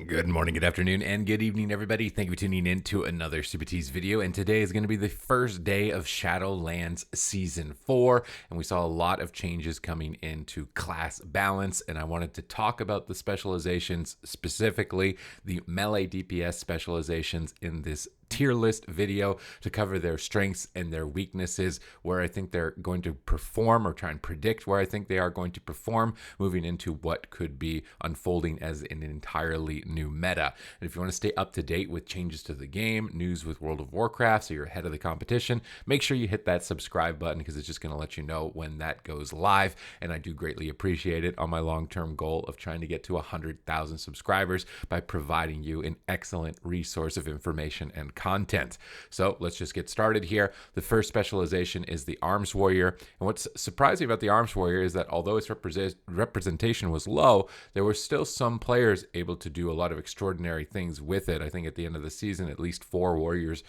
Good morning, good afternoon, and good evening, everybody. Thank you for tuning in to another Supatease video. And today is going to be the first day of Shadowlands Season 4. And we saw a lot of changes coming into class balance. And I wanted to talk about the specializations, specifically the melee DPS specializations in this tier list video to cover their strengths and their weaknesses, where I think they're going to perform, or try and predict where I think they are going to perform moving into what could be unfolding as an entirely new meta. And if you want to stay up to date with changes to the game, news with World of Warcraft, so you're ahead of the competition, make sure you hit that subscribe button, because it's just going to let you know when that goes live. And I do greatly appreciate it on my long-term goal of trying to get to 100,000 subscribers by providing you an excellent resource of information and content. So let's just get started here. The first specialization is the Arms Warrior. And what's surprising about the Arms Warrior is that although its representation was low, there were still some players able to do a lot of extraordinary things with it. I think at the end of the season, at least 4 warriors,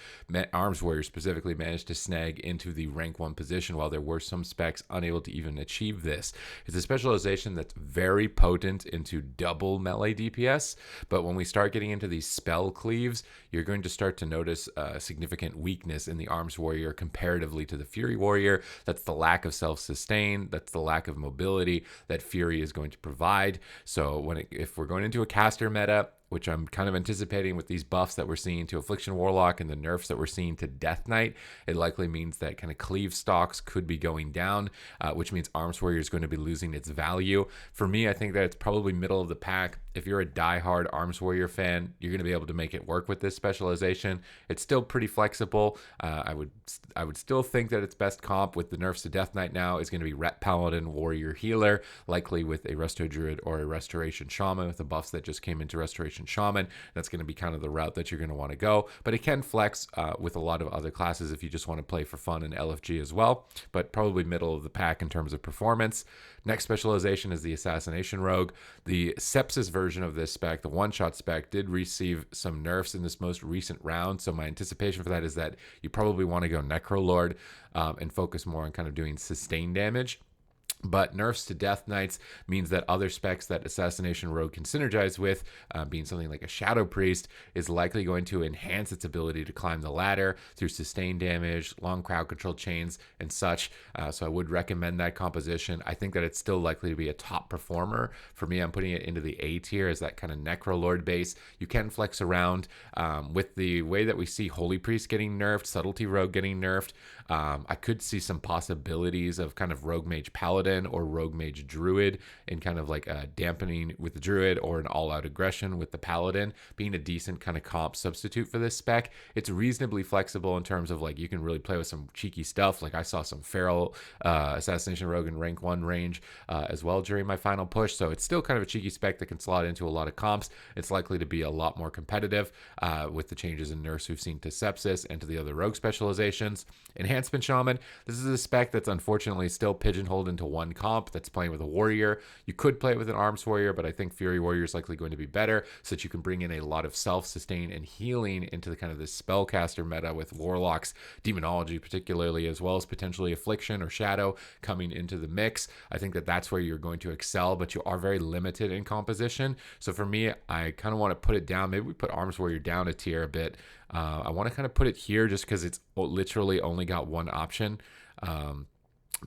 Arms Warriors specifically, managed to snag into the rank 1 position, while there were some specs unable to even achieve this. It's a specialization that's very potent into double melee DPS, but when we start getting into these spell cleaves, you're going to start to notice a significant weakness in the Arms Warrior comparatively to the Fury Warrior. That's the lack of self-sustain, that's the lack of mobility that Fury is going to provide. So if we're going into a caster meta, which I'm kind of anticipating with these buffs that we're seeing to Affliction Warlock and the nerfs that we're seeing to Death Knight, it likely means that kind of cleave stocks could be going down, which means Arms Warrior is going to be losing its value. For me, I think that it's probably middle of the pack. If you're a diehard Arms Warrior fan, you're going to be able to make it work with this specialization. It's still pretty flexible. I would still think that its best comp with the nerfs to Death Knight now is going to be Ret Paladin Warrior Healer, likely with a Resto Druid or a Restoration Shaman with the buffs that just came into Restoration Shaman. That's going to be kind of the route that you're going to want to go, but it can flex with a lot of other classes if you just want to play for fun in LFG as well, but probably middle of the pack in terms of performance. Next specialization is the Assassination Rogue. The Sepsis version of this spec, the one-shot spec, did receive some nerfs in this most recent round, so my anticipation for that is that you probably want to go Necrolord and focus more on kind of doing sustained damage. But nerfs to Death Knights means that other specs that Assassination Rogue can synergize with, being something like a Shadow Priest, is likely going to enhance its ability to climb the ladder through sustained damage, long crowd control chains, and such. So I would recommend that composition. I think that it's still likely to be a top performer. For me, I'm putting it into the A tier as that kind of Necrolord base. You can flex around with the way that we see Holy Priest getting nerfed, Subtlety Rogue getting nerfed. I could see some possibilities of kind of Rogue Mage Paladin or Rogue Mage Druid, in kind of like a dampening with the Druid, or an all-out aggression with the Paladin being a decent kind of comp substitute for this spec. It's reasonably flexible in terms of like you can really play with some cheeky stuff. Like I saw some feral Assassination Rogue in rank 1 range as well during my final push, so it's still kind of a cheeky spec that can slot into a lot of comps. It's likely to be a lot more competitive with the changes in nerfs we've seen to Sepsis and to the other rogue specializations. Enhancement Shaman, this is a spec that's unfortunately still pigeonholed into one comp that's playing with a warrior. You could play it with an Arms Warrior, but I think Fury Warrior is likely going to be better, so that you can bring in a lot of self-sustain and healing into the kind of this spellcaster meta with Warlocks, Demonology particularly, as well as potentially Affliction or Shadow coming into the mix. I think that that's where you're going to excel, but you are very limited in composition. So for me, I kind of want to put it down. Maybe we put Arms Warrior down a tier a bit. I want to kind of put it here just because it's literally only got one option.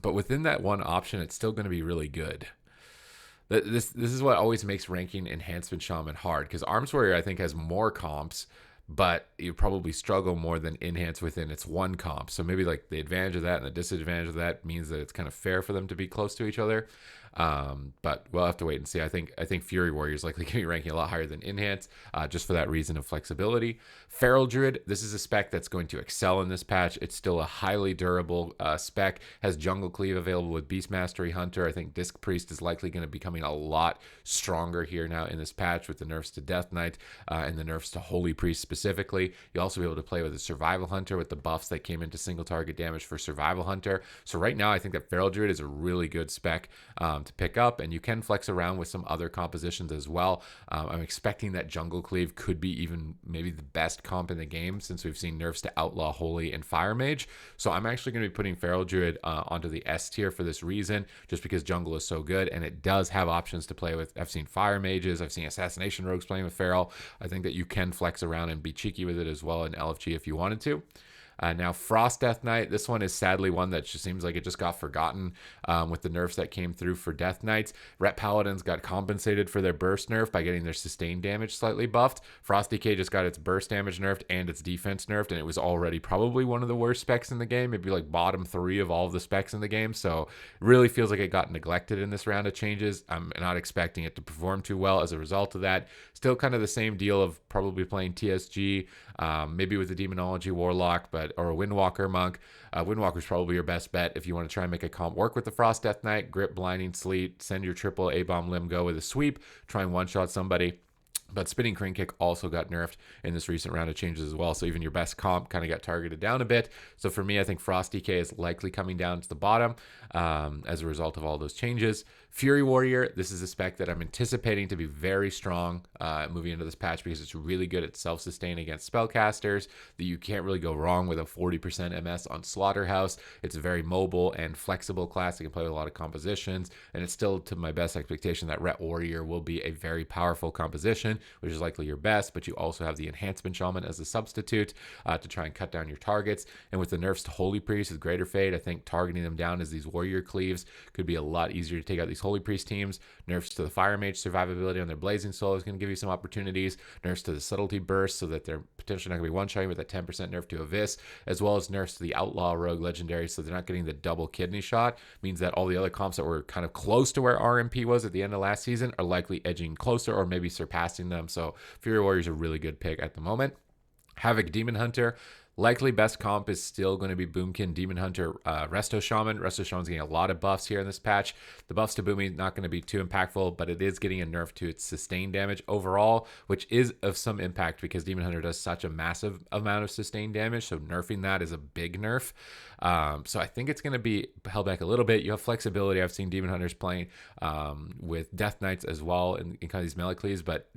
But within that one option, it's still going to be really good. This is what always makes ranking Enhancement Shaman hard, because Arms Warrior, I think, has more comps, but you probably struggle more than Enhance within its one comp. So maybe like the advantage of that and the disadvantage of that means that it's kind of fair for them to be close to each other. But we'll have to wait and see. I think Fury Warrior is likely going to be ranking a lot higher than Enhance, just for that reason of flexibility. Feral Druid, this is a spec that's going to excel in this patch. It's still a highly durable spec, has Jungle Cleave available with Beast Mastery Hunter. I think Disc Priest is likely going to be becoming a lot stronger here now in this patch with the nerfs to Death Knight and the nerfs to Holy Priest specifically. You'll also be able to play with a Survival Hunter with the buffs that came into single target damage for Survival Hunter. So right now, I think that Feral Druid is a really good spec to pick up, and you can flex around with some other compositions as well. I'm expecting that Jungle Cleave could be even maybe the best comp in the game, since we've seen nerfs to Outlaw, Holy, and Fire Mage. So I'm actually going to be putting Feral Druid onto the S tier for this reason, just because Jungle is so good, and it does have options to play with. I've seen Fire Mages, I've seen Assassination Rogues playing with Feral. I think that you can flex around and be cheeky with it as well in LFG if you wanted to. Now, Frost Death Knight, this one is sadly one that just seems like it just got forgotten with the nerfs that came through for Death Knights. Ret Paladins got compensated for their burst nerf by getting their sustained damage slightly buffed. Frost DK just got its burst damage nerfed and its defense nerfed, and it was already probably one of the worst specs in the game, maybe like bottom 3 of all of the specs in the game. So it really feels like it got neglected in this round of changes. I'm not expecting it to perform too well as a result of that. Still kind of the same deal of probably playing TSG, maybe with the Demonology Warlock, or a Windwalker Monk. Windwalker's probably your best bet if you want to try and make a comp work with the Frost Death Knight. Grip, Blinding Sleet, send your triple A-Bomb Limb, go with a sweep, try and one-shot somebody. But Spinning Crane Kick also got nerfed in this recent round of changes as well. So even your best comp kind of got targeted down a bit. So for me, I think Frost DK is likely coming down to the bottom as a result of all those changes. Fury Warrior, this is a spec that I'm anticipating to be very strong moving into this patch, because it's really good at self-sustain against spellcasters. That you can't really go wrong with a 40% MS on Slaughterhouse. It's a very mobile and flexible class. It can play with a lot of compositions, and it's still to my best expectation that Ret Warrior will be a very powerful composition, which is likely your best, but you also have the Enhancement Shaman as a substitute to try and cut down your targets. And with the nerfs to Holy Priest with Greater Fade, I think targeting them down as these Warrior Cleaves could be a lot easier to take out these Holy Priest teams. Nerfs to the Fire Mage survivability on their Blazing Soul is going to give you some opportunities. Nerfs to the Subtlety Burst, so that they're potentially not going to be one-shotting with that 10% nerf to Abyss, as well as nerfs to the Outlaw Rogue Legendary, so they're not getting the double kidney shot. Means that all the other comps that were kind of close to where RMP was at the end of last season are likely edging closer or maybe surpassing them. So Fury Warrior is a really good pick at the moment. Havoc Demon Hunter, likely best comp is still going to be Boomkin, Demon Hunter, Resto Shaman. Resto Shaman's getting a lot of buffs here in this patch. The buffs to Boomy not going to be too impactful, but it is getting a nerf to its sustained damage overall, which is of some impact because Demon Hunter does such a massive amount of sustained damage, so nerfing that is a big nerf. So I think it's going to be held back a little bit. You have flexibility. I've seen Demon Hunters playing with Death Knights as well in kind of these melee cleaves, but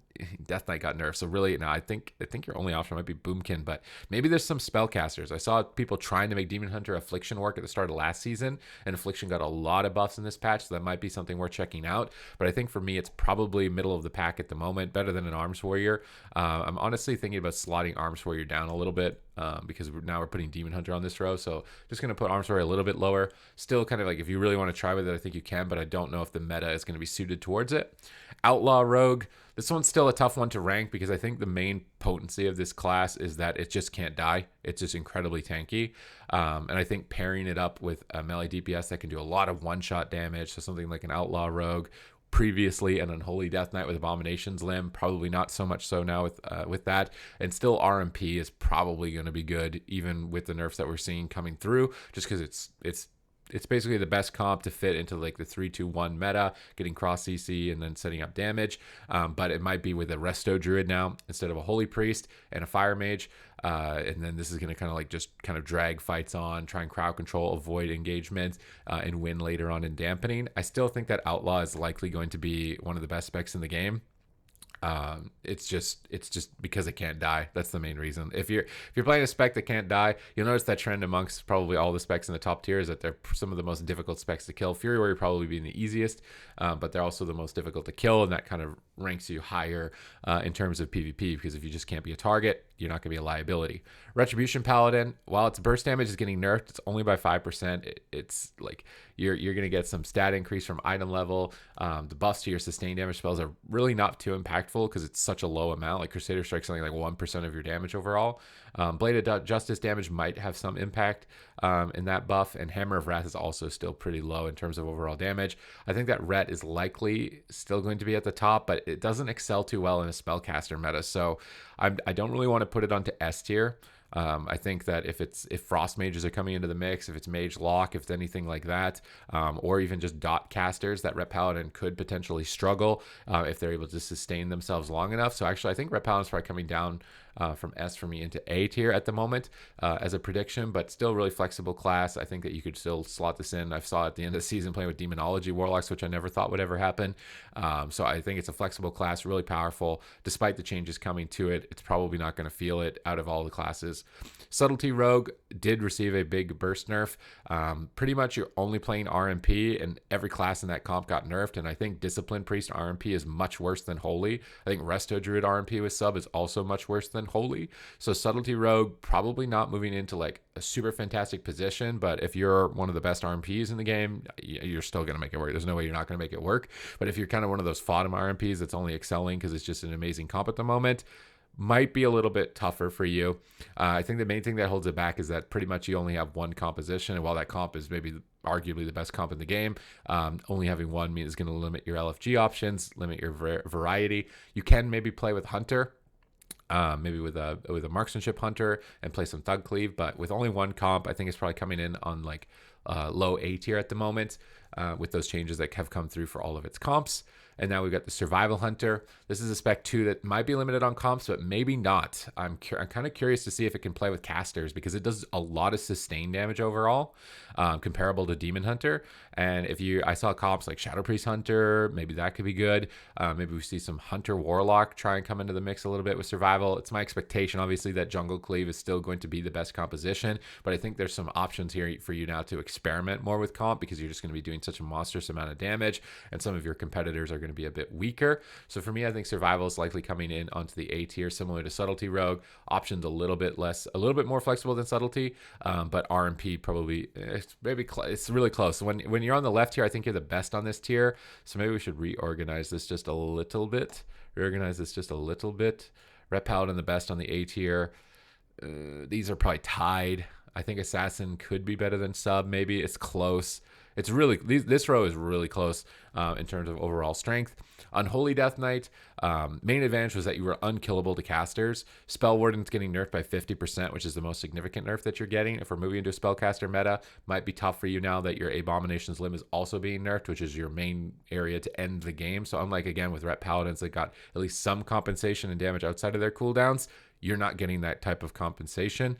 Death Knight got nerfed. So really, no, I think your only option might be Boomkin, but maybe there's some spellcasters. I saw people trying to make Demon Hunter Affliction work at the start of last season, and Affliction got a lot of buffs in this patch, so that might be something worth checking out. But I think for me, it's probably middle of the pack at the moment, better than an Arms Warrior. I'm honestly thinking about slotting Arms Warrior down a little bit because now we're putting Demon Hunter on this row. So just going to put Arms Warrior a little bit lower. Still kind of like if you really want to try with it, I think you can, but I don't know if the meta is going to be suited towards it. Outlaw Rogue. This one's still a tough one to rank because I think the main potency of this class is that it just can't die. It's just incredibly tanky. And I think pairing it up with a melee DPS that can do a lot of one-shot damage, so something like an Outlaw Rogue, previously an Unholy Death Knight with Abomination's Limb, probably not so much so now with that. And still RMP is probably going to be good, even with the nerfs that we're seeing coming through, just because it's basically the best comp to fit into like the 3-2-1 meta, getting cross CC and then setting up damage. But it might be with a Resto Druid now instead of a Holy Priest and a Fire Mage. And then this is going to kind of like just kind of drag fights on, try and crowd control, avoid engagement, and win later on in dampening. I still think that Outlaw is likely going to be one of the best specs in the game. It's just because it can't die. That's the main reason. If you're playing a spec that can't die, you'll notice that trend amongst probably all the specs in the top tier is that they're some of the most difficult specs to kill. Fury Warrior probably being the easiest, but they're also the most difficult to kill, and that kind of ranks you higher in terms of PvP, because if you just can't be a target, you're not going to be a liability. Retribution Paladin, while its burst damage is getting nerfed, it's only by 5%. It's like you're going to get some stat increase from item level. The buffs to your sustained damage spells are really not too impactful because it's such a low amount. Like Crusader Strike's something like 1% of your damage overall. Blade of Justice damage might have some impact in that buff, and Hammer of Wrath is also still pretty low in terms of overall damage. I think that Ret is likely still going to be at the top, but it doesn't excel too well in a spellcaster meta, so I don't really want to put it onto S tier. I think that if frost mages are coming into the mix, if it's mage lock, if it's anything like that, or even just dot casters, that Ret Paladin could potentially struggle if they're able to sustain themselves long enough. So actually, I think Ret Paladin's probably coming down from S for me into A tier at the moment as a prediction, but still really flexible class. I think that you could still slot this in. I saw at the end of the season playing with Demonology Warlocks, which I never thought would ever happen. So I think it's a flexible class, really powerful. Despite the changes coming to it, it's probably not going to feel it out of all the classes. Subtlety Rogue did receive a big burst nerf. Pretty much you're only playing RMP, and every class in that comp got nerfed, and I think Discipline Priest RMP is much worse than Holy. I think Resto Druid RMP with sub is also much worse than Holy. So Subtlety Rogue probably not moving into like a super fantastic position, but if you're one of the best RMPs in the game, you're still going to make it work. There's no way you're not going to make it work. But if you're kind of one of those FODM RMPs that's only excelling because it's just an amazing comp at the moment, might be a little bit tougher for you. I think the main thing that holds it back is that pretty much you only have one composition, and while that comp is maybe arguably the best comp in the game, only having one is going to limit your LFG options, limit your variety. You can maybe play with Hunter, maybe with a marksmanship hunter, and play some thug cleave, but with only one comp, I think it's probably coming in on like low A tier at the moment, with those changes that have come through for all of its comps. And now we've got the Survival Hunter. This is a spec 2 that might be limited on comps, but maybe not. I'm kind of curious to see if it can play with casters, because it does a lot of sustain damage overall, comparable to Demon Hunter. And I saw comps like Shadow Priest Hunter, maybe that could be good. Maybe we see some Hunter Warlock try and come into the mix a little bit with Survival. It's my expectation, obviously, that Jungle Cleave is still going to be the best composition, but I think there's some options here for you now to experiment more with comp, because you're just going to be doing such a monstrous amount of damage, and some of your competitors are going to be a bit weaker. So for me, I think Survival is likely coming in onto the A tier, similar to Subtlety Rogue. Options a little bit more flexible than Subtlety, but RMP probably it's really close. When you're on the left here, I think you're the best on this tier. So maybe we should reorganize this just a little bit. Ret Paladin the best on the A tier. These are probably tied. I think Assassin could be better than Sub. Maybe it's close. It's really, this row is really close in terms of overall strength. Unholy Death Knight, main advantage was that you were unkillable to casters. Spell Warden's getting nerfed by 50%, which is the most significant nerf that you're getting. If we're moving into a spellcaster meta, might be tough for you now that your Abomination's Limb is also being nerfed, which is your main area to end the game. So unlike, again, with Ret Paladins that got at least some compensation and damage outside of their cooldowns, you're not getting that type of compensation.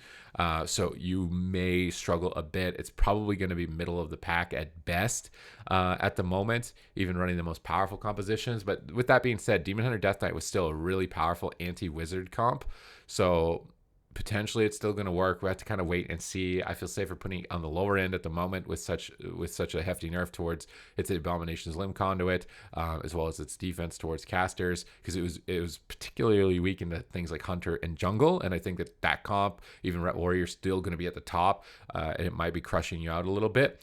So you may struggle a bit. It's probably going to be middle of the pack at best at the moment, even running the most powerful compositions. But with that being said, Demon Hunter Death Knight was still a really powerful anti-wizard comp. So potentially it's still going to work. We have to kind of wait and see. I feel safer putting it on the lower end at the moment with such a hefty nerf towards its Abomination's Limb conduit, as well as its defense towards casters, because it was particularly weak into things like Hunter and Jungle. And I think that comp, even Ret Warrior, still going to be at the top, and it might be crushing you out a little bit.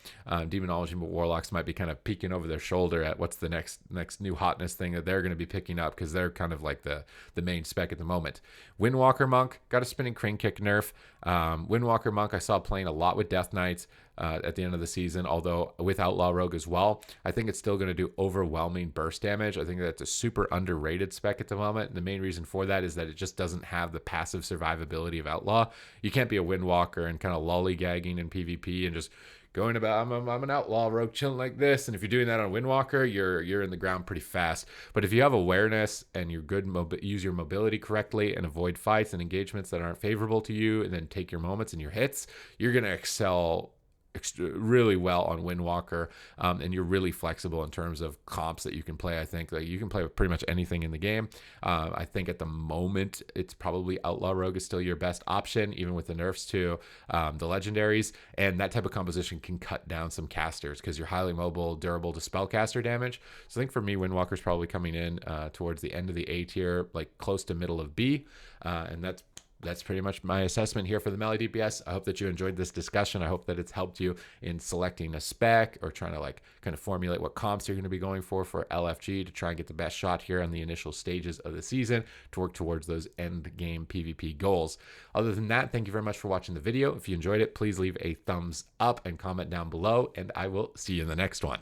Demonology Warlocks might be kind of peeking over their shoulder at what's the next new hotness thing that they're going to be picking up, because they're kind of like the main spec at the moment. Windwalker Monk got a spinning crane kick nerf. Windwalker Monk I saw playing a lot with Death Knights at the end of the season, although with Outlaw Rogue as well. I think it's still going to do overwhelming burst damage. I think that's a super underrated spec at the moment. And the main reason for that is that it just doesn't have the passive survivability of Outlaw. You can't be a Windwalker and kind of lollygagging in PvP and just going about, I'm an Outlaw Rogue chilling like this. And if you're doing that on Windwalker, you're in the ground pretty fast. But if you have awareness and you're good, use your mobility correctly and avoid fights and engagements that aren't favorable to you, and then take your moments and your hits, you're going to excel really well on Windwalker, and you're really flexible in terms of comps that you can play. I think that you can play with pretty much anything in the game. I think at the moment it's probably Outlaw Rogue is still your best option, even with the nerfs to the legendaries, and that type of composition can cut down some casters because you're highly mobile, durable to spellcaster damage. So I think for me, Windwalker's probably coming in towards the end of the A tier, like close to middle of B, and that's pretty much my assessment here for the Melee DPS. I hope that you enjoyed this discussion. I hope that it's helped you in selecting a spec or trying to kind of formulate what comps you're going to be going for LFG to try and get the best shot here on the initial stages of the season to work towards those end game PvP goals. Other than that, thank you very much for watching the video. If you enjoyed it, please leave a thumbs up and comment down below, and I will see you in the next one.